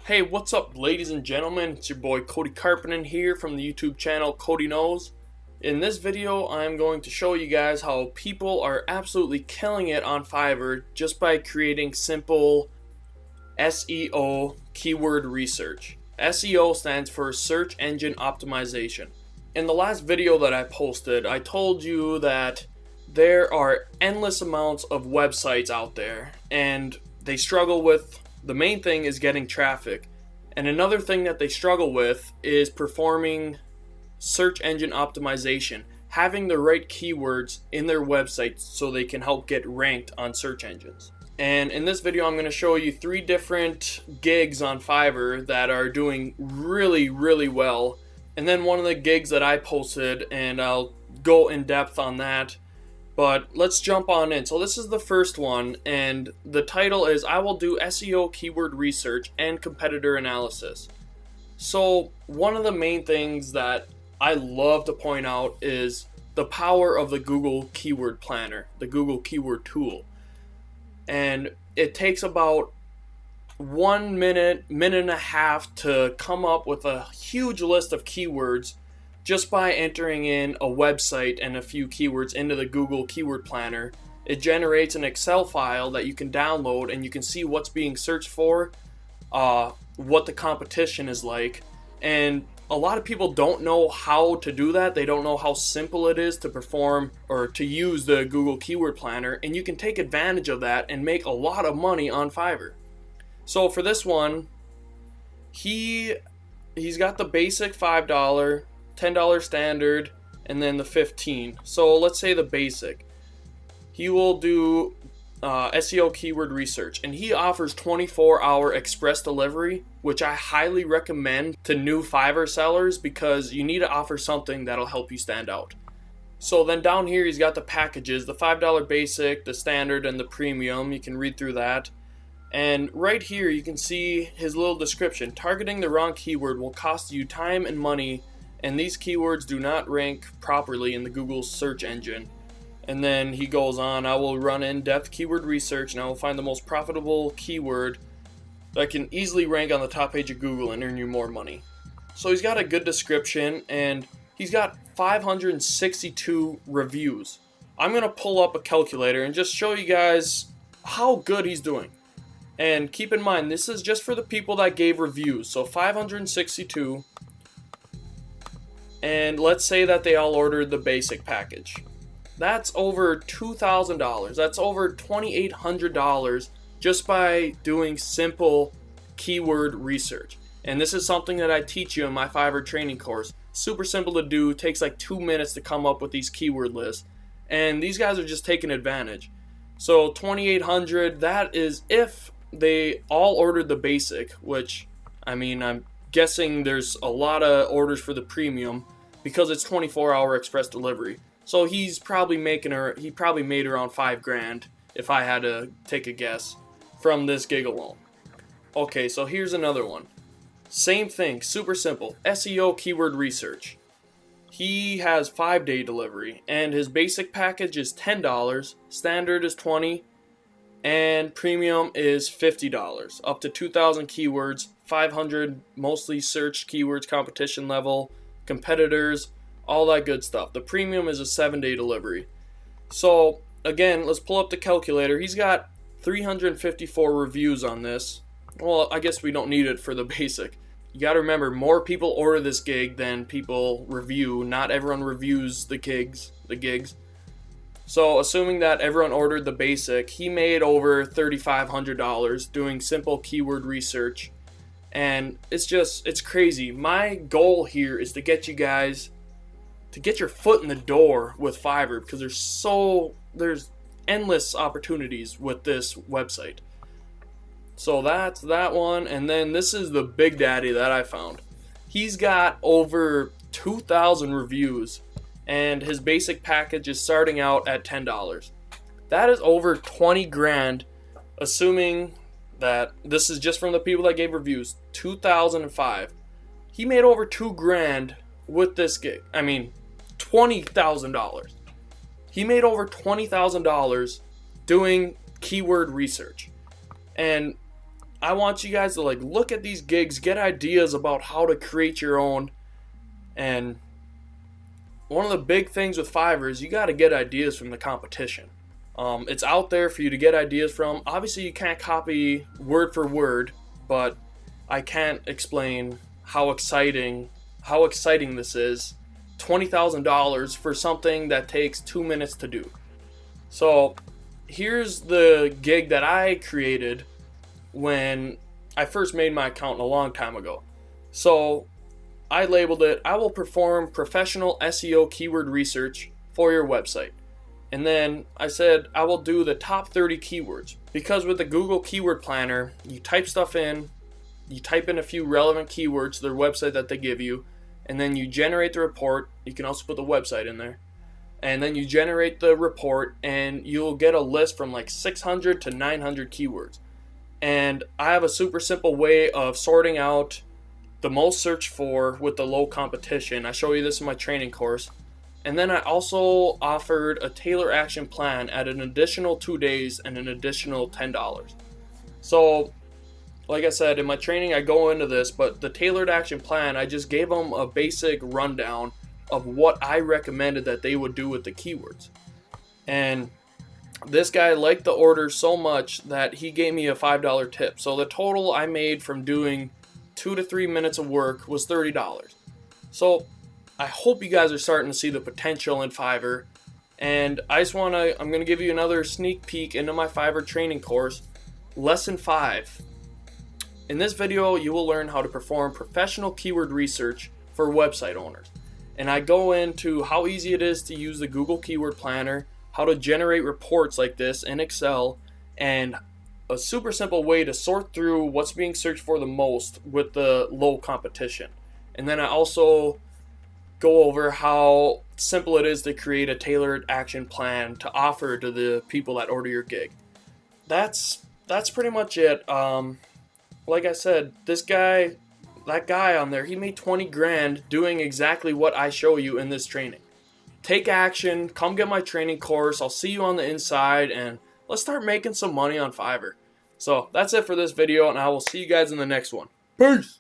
Hey, what's up, ladies and gentlemen? It's your boy Cody Carpenter here from the YouTube channel Cody Knows. In this video, I'm going to show you guys how people are absolutely killing it on Fiverr just by creating simple SEO keyword research. SEO stands for Search Engine Optimization. In the last video that I posted, I told you that there are endless amounts of websites out there and they struggle with the main thing is getting traffic. And another thing that they struggle with is performing search engine optimization, having the right keywords in their websites so they can help get ranked on search engines. And in this video, I'm going to show you 3 different gigs on Fiverr that are doing really, really well. And then one of the gigs that I posted, and I'll go in depth on that. But let's jump on in. So this is the first one, and the title is I will do SEO keyword research and competitor analysis. So one of the main things that I love to point out is the power of the Google Keyword Planner, the Google Keyword Tool. And it takes about 1 minute, minute and a half to come up with a huge list of keywords just by entering in a website and a few keywords into the Google Keyword Planner. It generates an Excel file that you can download and you can see what's being searched for, what the competition is like. And a lot of people don't know how to do that. They don't know how simple it is to perform or to use the Google Keyword Planner, and you can take advantage of that and make a lot of money on Fiverr. So for this one, he's got the basic $5, $10 standard, and then the $15. So let's say the basic. He will do SEO keyword research, and he offers 24-hour express delivery, which I highly recommend to new Fiverr sellers because you need to offer something that'll help you stand out. So then down here he's got the packages, the $5 basic, the standard, and the premium. You can read through that. And right here you can see his little description. Targeting the wrong keyword will cost you time and money, and these keywords do not rank properly in the Google search engine. And then he goes on, I will run in-depth keyword research and I will find the most profitable keyword that can easily rank on the top page of Google and earn you more money. So he's got a good description and he's got 562 reviews. I'm going to pull up a calculator and just show you guys how good he's doing. And keep in mind, this is just for the people that gave reviews. So 562. And let's say that they all ordered the basic package. That's over $2,000. That's over $2,800 just by doing simple keyword research. And this is something that I teach you in my Fiverr training course. Super simple to do. Takes like 2 minutes to come up with these keyword lists. And these guys are just taking advantage. So $2,800, that is if they all ordered the basic, which, I mean, I'm guessing there's a lot of orders for the premium because it's 24-hour express delivery. So he's probably made around $5,000 if I had to take a guess from this gig alone. Okay, so here's another one. Same thing, super simple. SEO keyword research. He has 5-day delivery and his basic package is $10, standard is $20, and premium is $50. Up to 2,000 keywords, 500 mostly searched keywords, competition level, competitors, all that good stuff. The premium is a 7-day delivery. So again, let's pull up the calculator. He's got 354 reviews on this. Well, I guess we don't need it for the basic. You got to remember, more people order this gig than people review. Not everyone reviews the gigs. So assuming that everyone ordered the basic, he made over $3,500 doing simple keyword research. And it's crazy. My goal here is to get you guys to get your foot in the door with Fiverr because there's endless opportunities with this website. So that's that one, and then this is the big daddy that I found. He's got over 2,000 reviews, and his basic package is starting out at $10. That is over 20 grand, assuming that this is just from the people that gave reviews. 2005. He made over 2 grand with this gig. I mean, $20,000. He made over $20,000 doing keyword research. And I want you guys to look at these gigs, get ideas about how to create your own. And one of the big things with Fiverr is you got to get ideas from the competition. It's out there for you to get ideas from. Obviously, you can't copy word for word, but I can't explain how exciting this is. $20,000 for something that takes 2 minutes to do. So here's the gig that I created when I first made my account a long time ago. So I labeled it, I will perform professional SEO keyword research for your website. And then I said, I will do the top 30 keywords. Because with the Google Keyword Planner, you type stuff in, you type in a few relevant keywords to their website that they give you, and then you generate the report. You can also put the website in there. And then you generate the report, and you'll get a list from 600 to 900 keywords. And I have a super simple way of sorting out the most searched for with the low competition. I show you this in my training course. And then I also offered a tailor action plan at an additional 2 days and an additional $10. So, like I said, in my training I go into this, but the tailored action plan, I just gave them a basic rundown of what I recommended that they would do with the keywords. And this guy liked the order so much that he gave me a $5 tip. So the total I made from doing 2 to 3 minutes of work was $30. So I hope you guys are starting to see the potential in Fiverr. And I'm going to give you another sneak peek into my Fiverr training course, Lesson 5. In this video, you will learn how to perform professional keyword research for website owners. And I go into how easy it is to use the Google Keyword Planner, how to generate reports like this in Excel, and a super simple way to sort through what's being searched for the most with the low competition. And then I also go over how simple it is to create a tailored action plan to offer to the people that order your gig. That's pretty much it. Like I said, that guy on there, he made 20 grand doing exactly what I show you in this training. Take action, come get my training course, I'll see you on the inside, and let's start making some money on Fiverr. So that's it for this video, and I will see you guys in the next one. Peace!